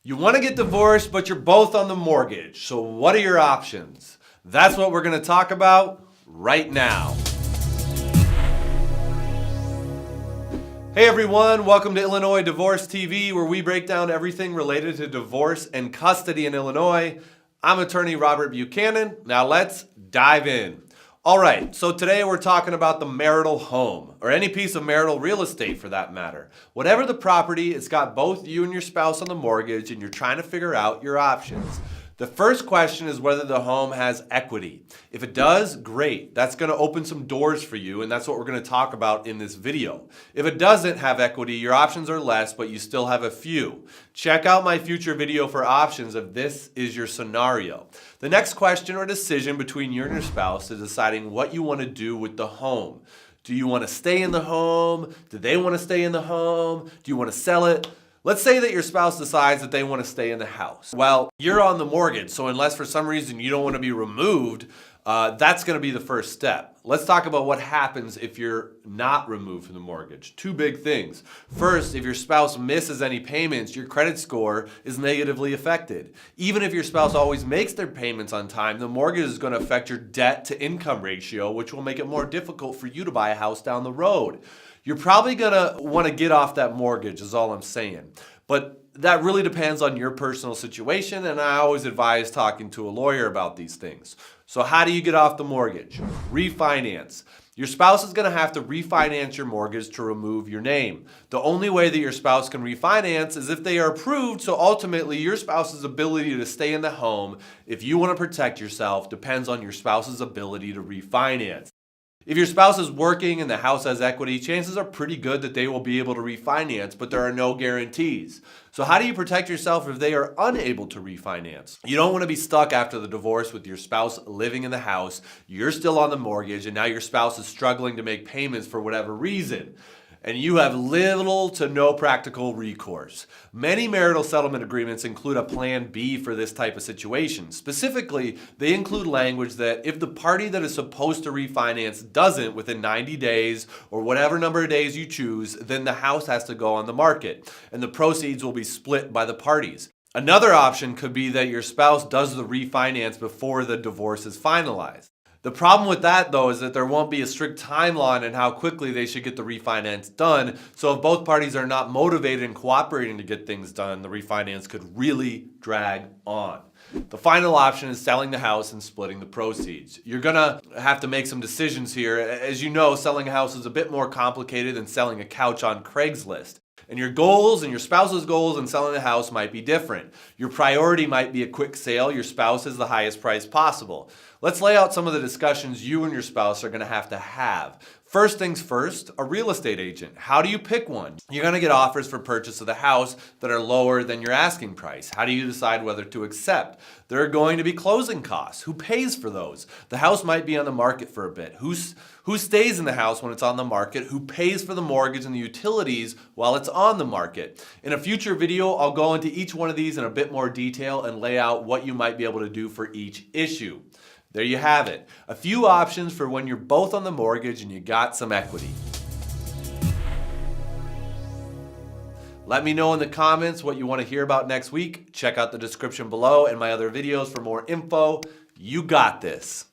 You want to get divorced, but you're both on the mortgage. So what are your options? That's what we're going to talk about right now. Hey everyone, welcome to Illinois Divorce TV, where we break down everything related to divorce and custody in Illinois. I'm attorney Robert Buchanan. Now let's dive in. All right, so today we're talking about the marital home, or any piece of marital real estate for that matter. Whatever the property, it's got both you and your spouse on the mortgage, and you're trying to figure out your options. The first question is whether the home has equity. If it does, great. That's going to open some doors for you, and that's what we're going to talk about in this video. If it doesn't have equity, your options are less, but you still have a few. Check out my future video for options if this is your scenario. The next question or decision between you and your spouse is deciding what you want to do with the home. Do you want to stay in the home? Do they want to stay in the home? Do you want to sell it? Let's say that your spouse decides that they want to stay in the house. Well, you're on the mortgage, so unless for some reason you don't want to be removed, that's going to be the first step. Let's talk about what happens if you're not removed from the mortgage. Two big things. First, if your spouse misses any payments, your credit score is negatively affected. Even if your spouse always makes their payments on time, the mortgage is going to affect your debt to income ratio, which will make it more difficult for you to buy a house down the road. You're probably going to want to get off that mortgage is all I'm saying. But that really depends on your personal situation, and I always advise talking to a lawyer about these things. So how do you get off the mortgage? Refinance. Your spouse is going to have to refinance your mortgage to remove your name. The only way that your spouse can refinance is if they are approved, so ultimately your spouse's ability to stay in the home, if you want to protect yourself, depends on your spouse's ability to refinance. If your spouse is working and the house has equity, chances are pretty good that they will be able to refinance, but there are no guarantees. So how do you protect yourself if they are unable to refinance? You don't want to be stuck after the divorce with your spouse living in the house, you're still on the mortgage, and now your spouse is struggling to make payments for whatever reason. And you have little to no practical recourse. Many marital settlement agreements include a plan B for this type of situation. Specifically, they include language that if the party that is supposed to refinance doesn't within 90 days or whatever number of days you choose, then the house has to go on the market and the proceeds will be split by the parties. Another option could be that your spouse does the refinance before the divorce is finalized. The problem with that, though, is that there won't be a strict timeline on how quickly they should get the refinance done. So if both parties are not motivated and cooperating to get things done, the refinance could really drag on. The final option is selling the house and splitting the proceeds. You're going to have to make some decisions here. As you know, selling a house is a bit more complicated than selling a couch on Craigslist. And your goals and your spouse's goals in selling a house might be different. Your priority might be a quick sale. Your spouse is the highest price possible. Let's lay out some of the discussions you and your spouse are going to have. First things first, a real estate agent. How do you pick one? You're going to get offers for purchase of the house that are lower than your asking price. How do you decide whether to accept? There are going to be closing costs. Who pays for those? The house might be on the market for a bit. Who stays in the house when it's on the market? Who pays for the mortgage and the utilities while it's on the market? In a future video, I'll go into each one of these in a bit more detail and lay out what you might be able to do for each issue. There you have it. A few options for when you're both on the mortgage and you got some equity. Let me know in the comments what you want to hear about next week. Check out the description below and my other videos for more info. You got this.